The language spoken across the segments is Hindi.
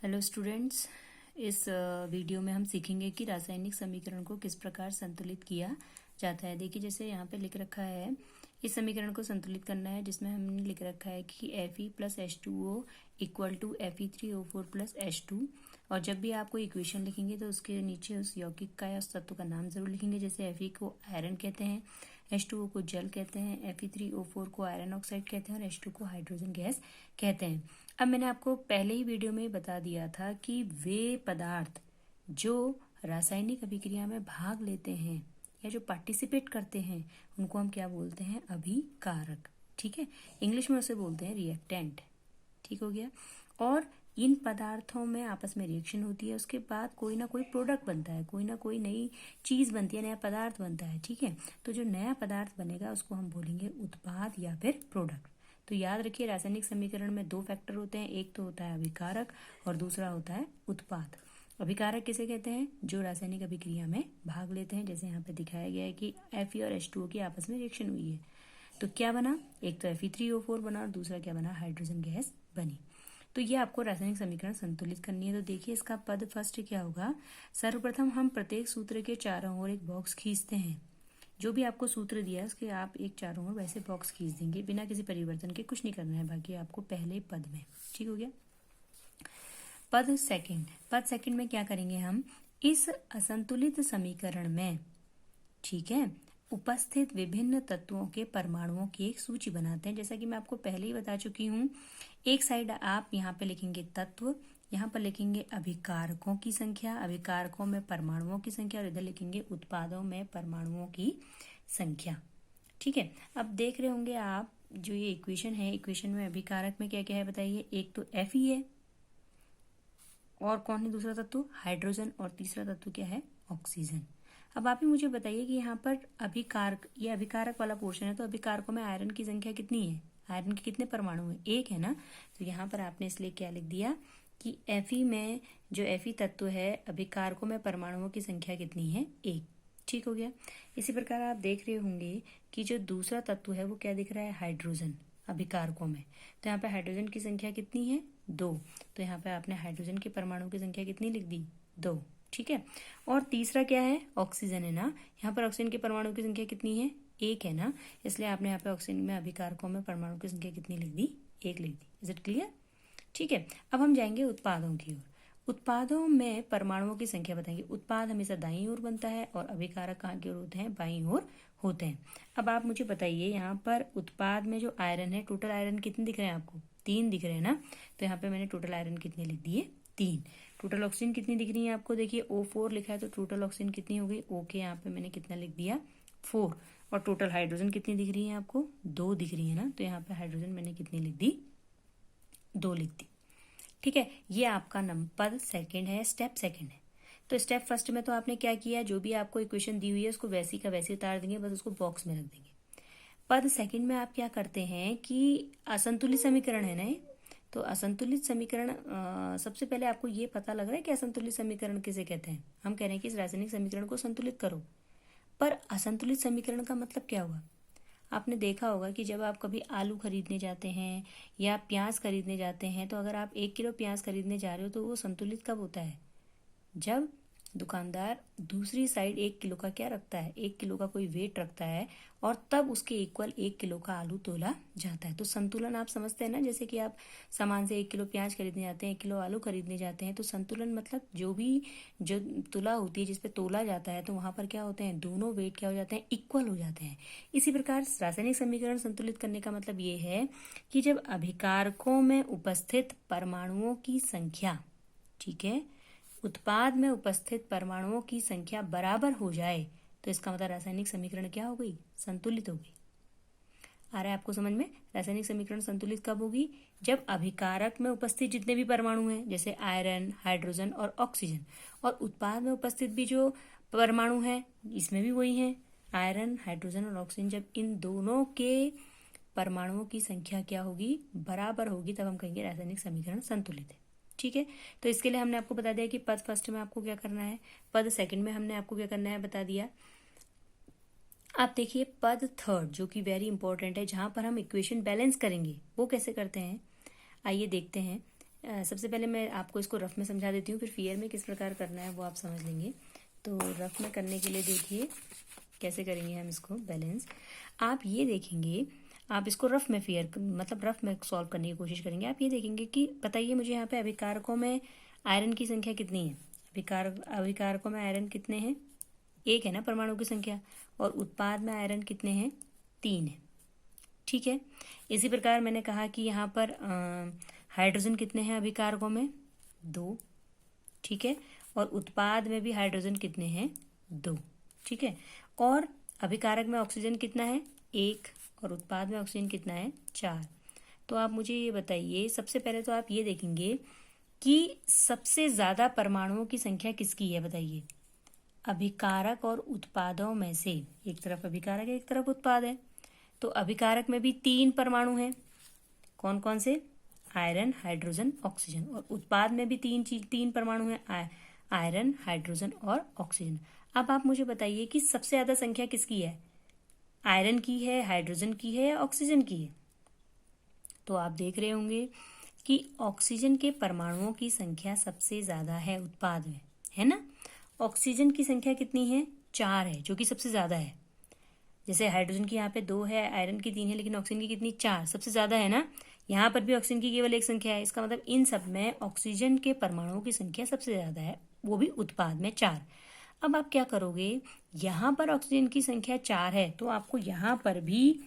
हेलो स्टूडेंट्स, इस वीडियो में हम सीखेंगे कि रासायनिक समीकरण को किस प्रकार संतुलित किया जाता है। देखिए, जैसे यहाँ पे लिख रखा है, इस समीकरण को संतुलित करना है जिसमें हमने लिख रखा है कि Fe plus H2O equal to Fe3O4 plus H2। और जब भी आप कोई इक्वेशन लिखेंगे तो उसके नीचे उस यौगिक का या उस तत्व का नाम जरूर लिखेंगे। जैसे Fe को आयरन कहते हैं, H2O को जल कहते हैं, Fe3O4 को आयरन ऑक्साइड कहते हैं और H2 को हाइड्रोजन गैस कहते हैं। अब मैंने आपको पहले ही वीडियो में बता दिया था कि वे पदार्थ जो रासायनिक अभिक्रिया में भाग लेते हैं या जो पार्टिसिपेट करते हैं उनको हम क्या बोलते हैं? अभिकारक। ठीक है, इंग्लिश में उसे बोलते हैं रिएक्टेंट। ठीक हो गया। और इन पदार्थों में आपस में रिएक्शन होती है, उसके बाद कोई ना कोई प्रोडक्ट बनता है, कोई ना कोई नई चीज बनती है, नया पदार्थ बनता है। ठीक है, तो जो नया पदार्थ बनेगा उसको हम बोलेंगे उत्पाद या फिर प्रोडक्ट। तो याद रखिए, रासायनिक समीकरण में दो फैक्टर होते हैं, एक तो होता है अभिकारक और दूसरा होता है उत्पाद। अभिकारक किसे कहते हैं? जो रासायनिक अभिक्रिया में भाग लेते हैं। जैसे यहाँ पे दिखाया गया है कि Fe और H2O की आपस में रिएक्शन हुई है, तो क्या बना? एक तो Fe3O4 बना और दूसरा क्या बना? हाइड्रोजन गैस बनी। तो ये आपको रासायनिक समीकरण संतुलित करनी है। तो देखिए, इसका पद फर्स्ट क्या होगा? सर्वप्रथम हम प्रत्येक सूत्र के चारों ओर एक बॉक्स खींचते हैं। जो भी आपको सूत्र दिया है उसके आप एक चारों ओर वैसे बॉक्स खींच देंगे, बिना किसी परिवर्तन के। कुछ नहीं करना है बाकी आपको पहले पद में। ठीक हो गया। पद सेकंड में क्या करेंगे हम? इस असंतुलित समीकरण में, ठीक है, उपस्थित विभिन्न तत्वों के परमाणुओं की एक सूची बनाते हैं। जैसा कि मैं आपको पहले ही बता चुकी हूँ, एक साइड आप यहाँ पे लिखेंगे तत्व, यहाँ पर लिखेंगे अभिकारकों की संख्या, अभिकारकों में परमाणुओं की संख्या, और इधर लिखेंगे उत्पादों में परमाणुओं की संख्या। ठीक है, अब देख रहे होंगे आप जो ये इक्वेशन है, इक्वेशन में अभिकारक में क्या क्या है बताइए। एक तो Fe है, और कौन है दूसरा तत्व? हाइड्रोजन, और तीसरा तत्व क्या है? ऑक्सीजन। अब आप ही मुझे बताइए कि यहाँ पर अभिकारक, ये अभिकारक वाला पोर्शन है, तो अभिकारकों में आयरन की संख्या कितनी है? आयरन के कितने परमाणु हैं? एक है ना। तो यहाँ पर आपने इसलिए क्या लिख दिया कि Fe में जो Fe तत्व है, अभिकारकों में परमाणुओं की संख्या कितनी है? एक। ठीक हो गया। इसी प्रकार आप देख रहे होंगे कि जो दूसरा तत्व है वो क्या दिख रहा है? हाइड्रोजन, अभिकारकों में। तो यहाँ पे हाइड्रोजन की संख्या कितनी है? 2। तो यहाँ पे आपने हाइड्रोजन के परमाणु की संख्या कितनी लिख दी? 2। ठीक है। और तीसरा क्या है? ऑक्सीजन है ना। यहाँ पर ऑक्सीजन के परमाणु की संख्या कितनी है? 1 है ना। इसलिए आपने यहाँ पे ऑक्सीजन में अभिकारकों में परमाणु की संख्या कितनी लिख दी? 1 लिख दी। Is it clear? ठीक है, अब हम जाएंगे उत्पादों की ओर। उत्पादों में परमाणुओं की संख्या बताएंगे। उत्पाद हमेशा दाईं ओर बनता है और अभिकारक कहाँ की ओर होते हैं? बाईं ओर होते हैं। अब आप मुझे बताइए, यहाँ पर उत्पाद में जो आयरन है, टोटल आयरन कितने दिख रहे हैं आपको? 3 दिख रहे हैं ना। तो यहाँ पे मैंने टोटल आयरन कितने लिख दिए? 3। टोटल ऑक्सीजन कितनी दिख रही है आपको? देखिए O4 लिखा है, तो टोटल ऑक्सीजन कितनी हो गई? O के यहाँ पे मैंने कितना लिख दिया? 4। और टोटल हाइड्रोजन कितनी दिख रही है आपको? 2 दिख रही है ना। तो यहाँ पे हाइड्रोजन मैंने कितनी लिख दी? 2 लिख दी। ठीक है, ये आपका पद सेकंड है, स्टेप सेकंड है। तो स्टेप फर्स्ट में तो आपने क्या किया? जो भी आपको इक्वेशन दी हुई है उसको वैसी का वैसे उतार देंगे, बस उसको बॉक्स में रख देंगे। पद सेकंड में आप क्या करते हैं कि असंतुलित समीकरण है ना, तो असंतुलित समीकरण, सबसे पहले आपको ये पता लग रहा है कि असंतुलित समीकरण किसे कहते हैं? हम कह रहे हैं कि इस रासायनिक समीकरण को संतुलित करो। पर असंतुलित समीकरण का मतलब क्या हुआ? आपने देखा होगा कि जब आप कभी आलू खरीदने जाते हैं या प्याज खरीदने जाते हैं, तो अगर आप 1 किलो प्याज खरीदने जा रहे हो तो वो संतुलित कब होता है? जब दुकानदार दूसरी साइड 1 किलो का क्या रखता है? 1 किलो का कोई वेट रखता है, और तब उसके इक्वल 1 किलो का आलू तोला जाता है। तो संतुलन आप समझते हैं ना। जैसे कि आप सामान से 1 किलो प्याज खरीदने जाते हैं, 1 किलो आलू खरीदने जाते हैं, तो संतुलन मतलब जो तुला होती है, जिसपे तोला जाता है, तो वहां पर क्या होते हैं? दोनों वेट क्या हो जाते हैं? इक्वल हो जाते हैं। इसी प्रकार रासायनिक समीकरण संतुलित करने का मतलब ये है कि जब अभिकारकों में उपस्थित परमाणुओं की संख्या, ठीक है, उत्पाद में उपस्थित परमाणुओं की संख्या बराबर हो जाए, तो इसका मतलब रासायनिक समीकरण क्या हो गई? संतुलित हो गई। आ रहा है आपको समझ में? रासायनिक समीकरण संतुलित कब होगी? जब अभिकारक में उपस्थित जितने भी परमाणु हैं, जैसे आयरन, हाइड्रोजन और ऑक्सीजन, और उत्पाद में उपस्थित भी जो परमाणु हैं, इसमें भी वही हैं, आयरन, हाइड्रोजन और ऑक्सीजन, जब इन दोनों के परमाणुओं की संख्या क्या होगी? बराबर होगी, तब हम कहेंगे रासायनिक समीकरण संतुलित है। ठीक है, तो इसके लिए हमने आपको बता दिया कि पद फर्स्ट में आपको क्या करना है, पद सेकंड में हमने आपको क्या करना है बता दिया। आप देखिए पद थर्ड, जो कि वेरी इंपॉर्टेंट है, जहां पर हम इक्वेशन बैलेंस करेंगे, वो कैसे करते हैं आइए देखते हैं। सबसे पहले मैं आपको इसको रफ में समझा देती हूँ, फिर फियर में किस प्रकार करना है वो आप समझ लेंगे। तो रफ में करने के लिए देखिए कैसे करेंगे हम इसको बैलेंस। आप ये देखेंगे, आप इसको रफ में मतलब रफ में सॉल्व करने की कोशिश करेंगे। आप ये देखेंगे कि बताइए मुझे यहाँ पे अभिकारकों में आयरन की संख्या कितनी है। अभिकारकों में आयरन कितने हैं, 1 है ना परमाणु की संख्या, और उत्पाद में आयरन कितने हैं, 3 है। ठीक है, इसी प्रकार मैंने कहा कि यहाँ पर हाइड्रोजन कितने हैं अभिकारकों में, 2। ठीक है, और उत्पाद में भी हाइड्रोजन कितने हैं, 2। ठीक है, और अभिकारक में ऑक्सीजन कितना है, 1, और उत्पाद में ऑक्सीजन कितना है, 4। तो आप मुझे ये बताइए, सबसे पहले तो आप ये देखेंगे कि सबसे ज्यादा परमाणुओं की संख्या किसकी है, बताइए। अभिकारक और उत्पादों में से, एक तरफ अभिकारक है एक तरफ उत्पाद है, तो अभिकारक में भी 3 परमाणु हैं। कौन कौन से, आयरन, हाइड्रोजन, ऑक्सीजन। और उत्पाद में भी 3 परमाणु हैं, आयरन, हाइड्रोजन और ऑक्सीजन। अब आप मुझे बताइए कि सबसे ज्यादा संख्या किसकी है, आयरन की है, हाइड्रोजन की है या ऑक्सीजन की है। तो आप देख रहे होंगे कि ऑक्सीजन के परमाणुओं की संख्या सबसे ज्यादा है उत्पाद में, है ना। ऑक्सीजन की संख्या कितनी है, 4 है, जो कि सबसे ज्यादा है। जैसे हाइड्रोजन की यहाँ पे 2 है, आयरन की 3 है, लेकिन ऑक्सीजन की कितनी, 4, सबसे ज्यादा है ना। यहाँ पर भी ऑक्सीजन की केवल 1 संख्या है, इसका मतलब इन सब में ऑक्सीजन के परमाणुओं की संख्या सबसे ज्यादा है, वो भी उत्पाद में 4। अब आप क्या करोगे, यहाँ पर ऑक्सीजन की संख्या 4 है, तो आपको यहाँ पर भी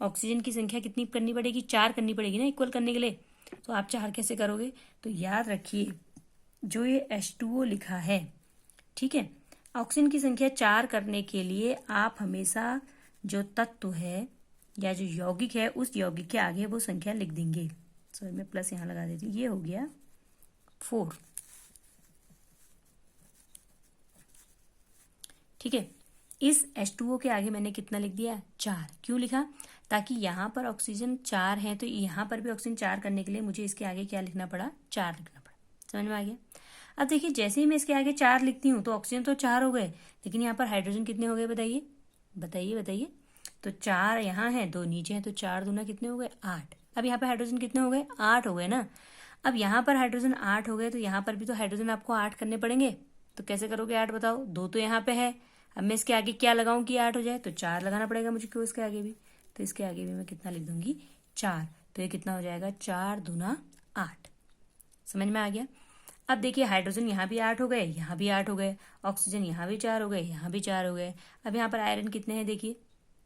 ऑक्सीजन की संख्या कितनी करनी पड़ेगी, 4 करनी पड़ेगी ना, इक्वल करने के लिए। तो आप 4 कैसे करोगे, तो याद रखिए जो ये H2O लिखा है, ठीक है, ऑक्सीजन की संख्या 4 करने के लिए आप हमेशा जो तत्व है या जो यौगिक है उस यौगिक के आगे वो संख्या लिख देंगे। सॉरी मैं प्लस यहाँ लगा देती हूँ, ये हो गया 4। ठीक है, इस H2O के आगे मैंने कितना लिख दिया, 4। क्यों लिखा, ताकि यहाँ पर ऑक्सीजन 4 है, तो यहाँ पर भी ऑक्सीजन 4 करने के लिए मुझे इसके आगे क्या लिखना पड़ा, 4 लिखना पड़ा। समझ में आ गया। अब देखिए जैसे ही मैं इसके आगे 4 लिखती हूँ तो ऑक्सीजन तो 4 हो गए, लेकिन यहाँ पर हाइड्रोजन कितने हो गए, बताइए बताइए बताइए। तो 4 यहाँ है, 2 नीचे है, तो 4 दूना कितने हो गए, 8। अब यहाँ पर हाइड्रोजन कितने हो गए, 8 हो गए ना। अब यहाँ पर हाइड्रोजन 8 हो गए, तो यहाँ पर भी तो हाइड्रोजन आपको 8 करने पड़ेंगे। तो कैसे करोगे 8 बताओ, 2 तो यहाँ पे है। अब मैं इसके आगे क्या लगाऊं कि 8 हो जाए, तो 4 लगाना पड़ेगा मुझे, क्यों इसके आगे भी। तो इसके आगे भी मैं कितना लिख दूंगी, 4। तो ये कितना हो जाएगा, 4 दूना 8। समझ में आ गया। अब देखिए हाइड्रोजन यहाँ भी 8 हो गए, यहाँ भी 8 हो गए, ऑक्सीजन यहाँ भी 4 हो गए, यहाँ भी 4 हो गए। अब यहाँ पर आयरन कितने हैं, देखिए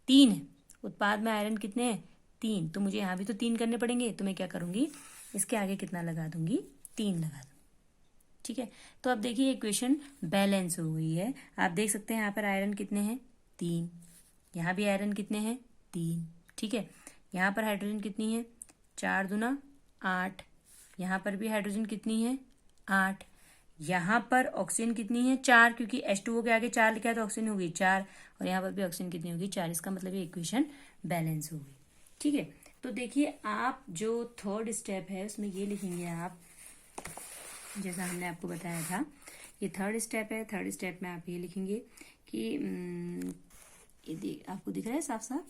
3 है, उत्पाद में आयरन कितने हैं, 3। तो मुझे यहाँ भी तो 3 करने पड़ेंगे, तो मैं क्या करूंगी, इसके आगे कितना लगा दूंगी, 3 लगा दूंगी। ठीक है, तो अब देखिए इक्वेशन बैलेंस हो गई है। आप देख सकते हैं यहाँ पर आयरन कितने हैं, 3, यहाँ भी आयरन कितने हैं, 3। ठीक है, यहाँ पर हाइड्रोजन कितनी है, 4 दूना 8, यहाँ पर भी हाइड्रोजन कितनी है, 8। यहाँ पर ऑक्सीजन कितनी है, 4, क्योंकि H2O के आगे 4 लिखा है तो ऑक्सीजन होगी 4, और यहाँ पर भी ऑक्सीजन कितनी होगी, 4। इसका मतलब ये इक्वेशन बैलेंस होगी। ठीक है, तो देखिए आप जो थर्ड स्टेप है उसमें ये लिखेंगे आप, जैसा हमने आपको बताया था, ये थर्ड स्टेप है। थर्ड स्टेप में आप ये लिखेंगे कि ये आपको दिख रहा है साफ साफ,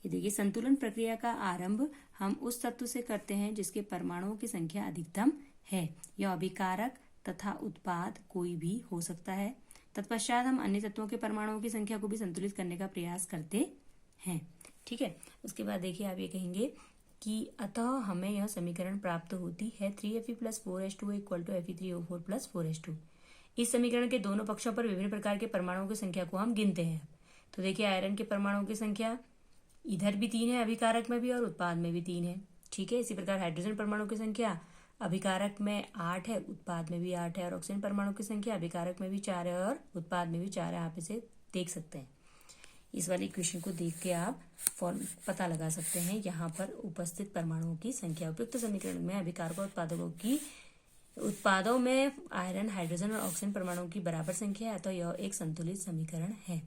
ये देखिए संतुलन प्रक्रिया का आरंभ हम उस तत्व से करते हैं जिसके परमाणुओं की संख्या अधिकतम है। यह अभिकारक तथा उत्पाद कोई भी हो सकता है। तत्पश्चात हम अन्य तत्वों के परमाणुओं की संख्या को भी संतुलित करने का प्रयास करते हैं। ठीक है, उसके बाद देखिए आप ये कहेंगे कि अतः हमें यह समीकरण प्राप्त होती है 3Fe + 4H2O = Fe3O4 + 4H2। इस समीकरण के दोनों पक्षों पर विभिन्न प्रकार के परमाणुओं की संख्या को हम गिनते हैं। तो देखिए आयरन के परमाणुओं की संख्या इधर भी 3 है, अभिकारक में भी, और उत्पाद में भी 3 है। ठीक है, इसी प्रकार हाइड्रोजन परमाणु की संख्या अभिकारक में 8 है, उत्पाद में भी 8 है, और ऑक्सीजन परमाणु की संख्या अभिकारक में भी 4 है और उत्पाद में भी 4 है। आप इसे देख सकते हैं, इस वाली इक्वेशन को देख के आप पता लगा सकते हैं यहाँ पर उपस्थित परमाणुओं की संख्या। उपयुक्त समीकरण में अभिकारकों उत्पादकों की उत्पादों में आयरन, हाइड्रोजन और ऑक्सीजन परमाणुओं की बराबर संख्या है, तो यह एक संतुलित समीकरण है।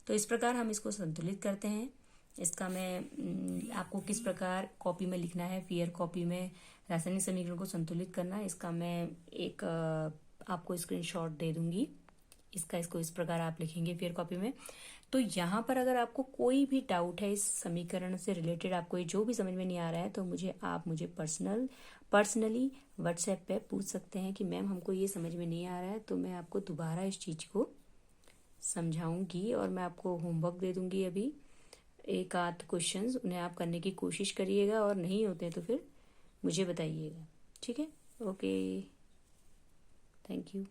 तो इस प्रकार हम इसको संतुलित करते हैं। इसका मैं आपको किस प्रकार कॉपी में लिखना है, फियर कॉपी में रासायनिक समीकरण को संतुलित करना है, इसका मैं एक आपको स्क्रीनशॉट दे दूंगी। इसको इस प्रकार आप लिखेंगे फियर कॉपी में। तो यहाँ पर अगर आपको कोई भी डाउट है इस समीकरण से रिलेटेड, आपको जो भी समझ में नहीं आ रहा है, तो आप मुझे पर्सनली व्हाट्सएप पे पूछ सकते हैं कि मैम हमको ये समझ में नहीं आ रहा है, तो मैं आपको दोबारा इस चीज़ को समझाऊंगी और मैं आपको होमवर्क दे दूंगी अभी एक आध क्वेश्चंस, उन्हें आप करने की कोशिश करिएगा और नहीं होते हैं तो फिर मुझे बताइएगा। ठीक है, ओके, थैंक यू।